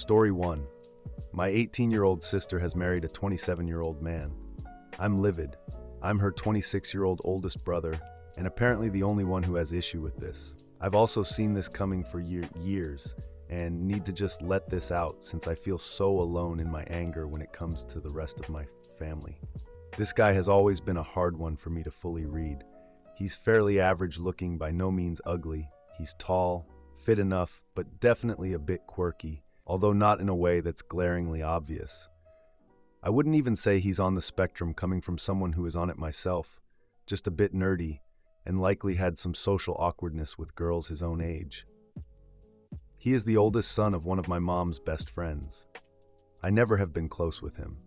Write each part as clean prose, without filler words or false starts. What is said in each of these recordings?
Story 1. My 18-year-old sister has married a 27-year-old man. I'm livid. I'm her 26-year-old oldest brother, and apparently the only one who has issue with this. I've also seen this coming for years, and need to just let this out since I feel so alone in my anger when it comes to the rest of my family. This guy has always been a hard one for me to fully read. He's fairly average looking, by no means ugly. He's tall, fit enough, but definitely a bit quirky, although not in a way that's glaringly obvious. I wouldn't even say he's on the spectrum coming from someone who is on it myself, just a bit nerdy, and likely had some social awkwardness with girls his own age. He is the oldest son of one of my mom's best friends. I never have been close with him.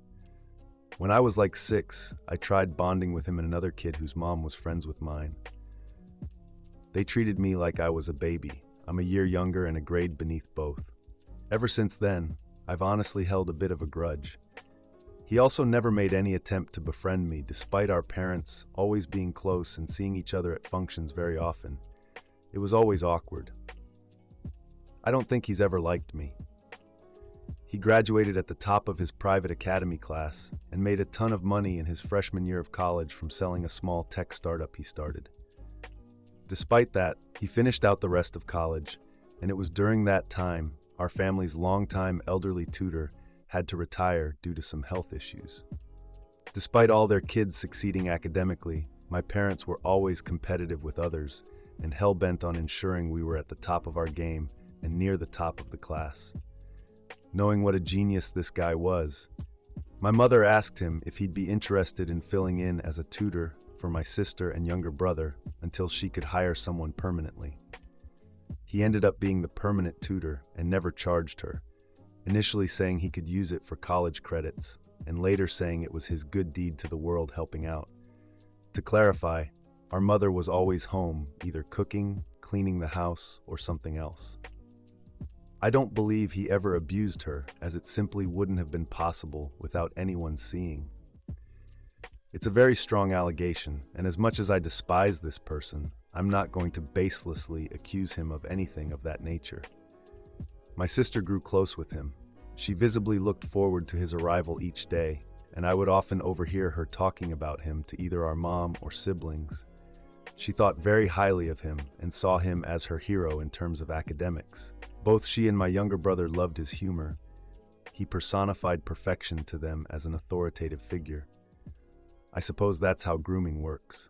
When I was like 6, I tried bonding with him and another kid whose mom was friends with mine. They treated me like I was a baby. I'm a year younger and a grade beneath both. Ever since then, I've honestly held a bit of a grudge. He also never made any attempt to befriend me, despite our parents always being close and seeing each other at functions very often. It was always awkward. I don't think he's ever liked me. He graduated at the top of his private academy class and made a ton of money in his freshman year of college from selling a small tech startup he started. Despite that, he finished out the rest of college, and it was during that time our family's longtime elderly tutor had to retire due to some health issues. Despite all their kids succeeding academically, my parents were always competitive with others and hell-bent on ensuring we were at the top of our game and near the top of the class. Knowing what a genius this guy was, my mother asked him if he'd be interested in filling in as a tutor for my sister and younger brother until she could hire someone permanently. He ended up being the permanent tutor and never charged her, initially saying he could use it for college credits, and later saying it was his good deed to the world helping out. To clarify, our mother was always home, either cooking, cleaning the house, or something else. I don't believe he ever abused her, as it simply wouldn't have been possible without anyone seeing. It's a very strong allegation, and as much as I despise this person, I'm not going to baselessly accuse him of anything of that nature. My sister grew close with him. She visibly looked forward to his arrival each day, and I would often overhear her talking about him to either our mom or siblings. She thought very highly of him and saw him as her hero in terms of academics. Both she and my younger brother loved his humor. He personified perfection to them as an authoritative figure. I suppose that's how grooming works.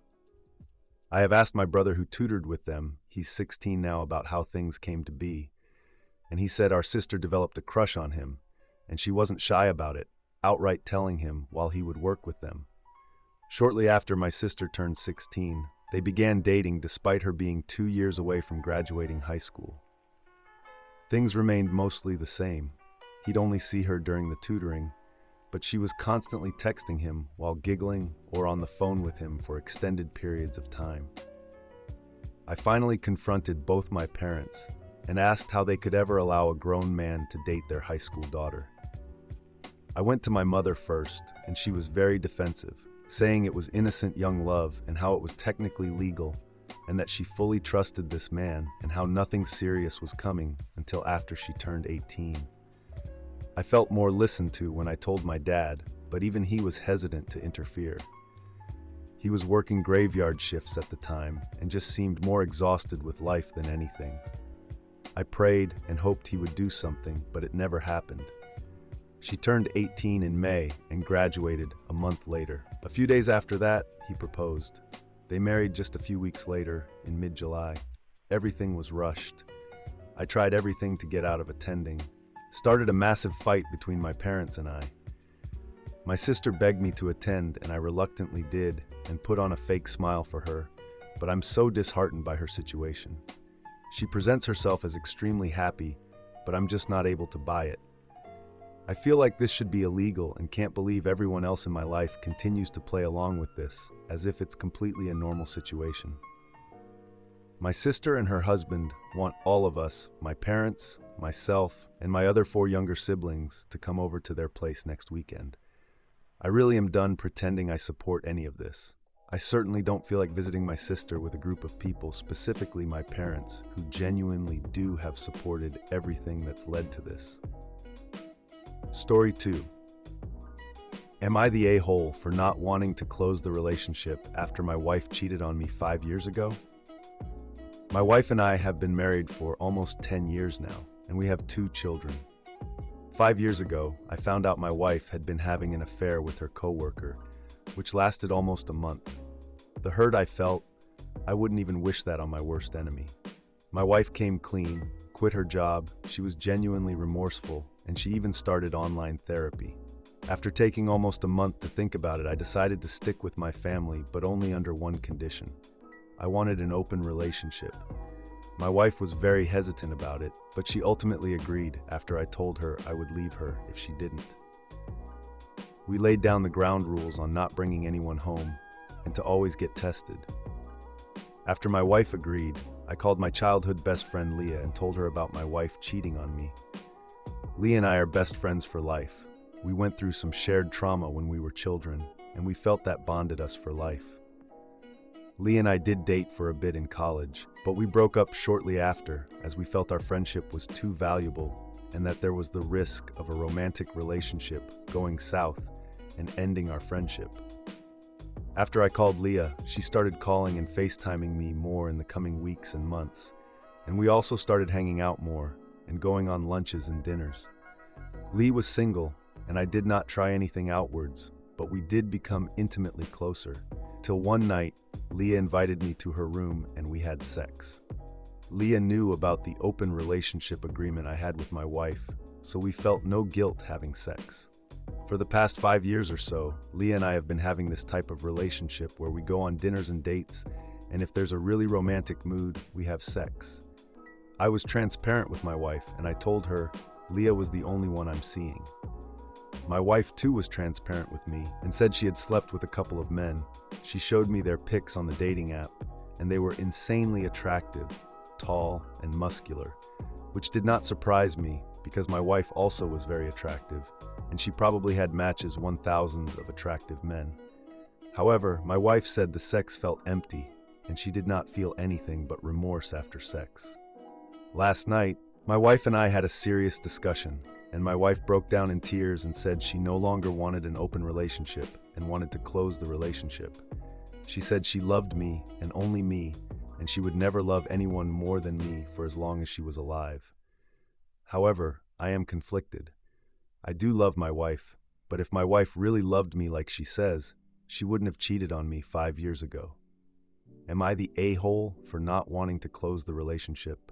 I have asked my brother who tutored with them, he's 16 now, about how things came to be, and he said our sister developed a crush on him, and she wasn't shy about it, outright telling him while he would work with them. Shortly after my sister turned 16, they began dating despite her being 2 years away from graduating high school. Things remained mostly the same. He'd only see her during the tutoring, but she was constantly texting him while giggling or on the phone with him for extended periods of time. I finally confronted both my parents and asked how they could ever allow a grown man to date their high school daughter. I went to my mother first, and she was very defensive, saying it was innocent young love and how it was technically legal, and that she fully trusted this man and how nothing serious was coming until after she turned 18. I felt more listened to when I told my dad, but even he was hesitant to interfere. He was working graveyard shifts at the time and just seemed more exhausted with life than anything. I prayed and hoped he would do something, but it never happened. She turned 18 in May and graduated a month later. A few days after that, he proposed. They married just a few weeks later, in mid-July. Everything was rushed. I tried everything to get out of attending. Started a massive fight between my parents and I. My sister begged me to attend, and I reluctantly did, and put on a fake smile for her, but I'm so disheartened by her situation. She presents herself as extremely happy, but I'm just not able to buy it. I feel like this should be illegal and can't believe everyone else in my life continues to play along with this, as if it's completely a normal situation. My sister and her husband want all of us, my parents, myself, and my other 4 younger siblings, to come over to their place next weekend. I really am done pretending I support any of this. I certainly don't feel like visiting my sister with a group of people, specifically my parents, who genuinely do have supported everything that's led to this. Story 2. Am I the a-hole for not wanting to close the relationship after my wife cheated on me 5 years ago? My wife and I have been married for almost 10 years now, and we have 2 children. 5 years ago, I found out my wife had been having an affair with her coworker, which lasted almost a month. The hurt I felt, I wouldn't even wish that on my worst enemy. My wife came clean, quit her job, she was genuinely remorseful, and she even started online therapy. After taking almost a month to think about it, I decided to stick with my family, but only under one condition. I wanted an open relationship. My wife was very hesitant about it, but she ultimately agreed after I told her I would leave her if she didn't. We laid down the ground rules on not bringing anyone home and to always get tested. After my wife agreed, I called my childhood best friend Leah and told her about my wife cheating on me. Leah and I are best friends for life. We went through some shared trauma when we were children, and we felt that bonded us for life. Leah and I did date for a bit in college, but we broke up shortly after as we felt our friendship was too valuable and that there was the risk of a romantic relationship going south and ending our friendship. After I called Leah, she started calling and FaceTiming me more in the coming weeks and months, and we also started hanging out more and going on lunches and dinners. Lee was single, and I did not try anything outwards, but we did become intimately closer. Till one night, Leah invited me to her room and we had sex. Leah knew about the open relationship agreement I had with my wife, so we felt no guilt having sex. For the past 5 years or so, Leah and I have been having this type of relationship where we go on dinners and dates, and if there's a really romantic mood, we have sex. I was transparent with my wife, and I told her Leah was the only one I'm seeing. My wife too was transparent with me and said she had slept with a couple of men. She showed me their pics on the dating app, and they were insanely attractive, tall, and muscular, which did not surprise me because my wife also was very attractive, and she probably had matches 1,000s of attractive men. However, my wife said the sex felt empty, and she did not feel anything but remorse after sex. Last night, my wife and I had a serious discussion, and my wife broke down in tears and said she no longer wanted an open relationship and wanted to close the relationship. She said she loved me and only me, and she would never love anyone more than me for as long as she was alive. However, I am conflicted. I do love my wife, but if my wife really loved me like she says, she wouldn't have cheated on me 5 years ago. Am I the a-hole for not wanting to close the relationship?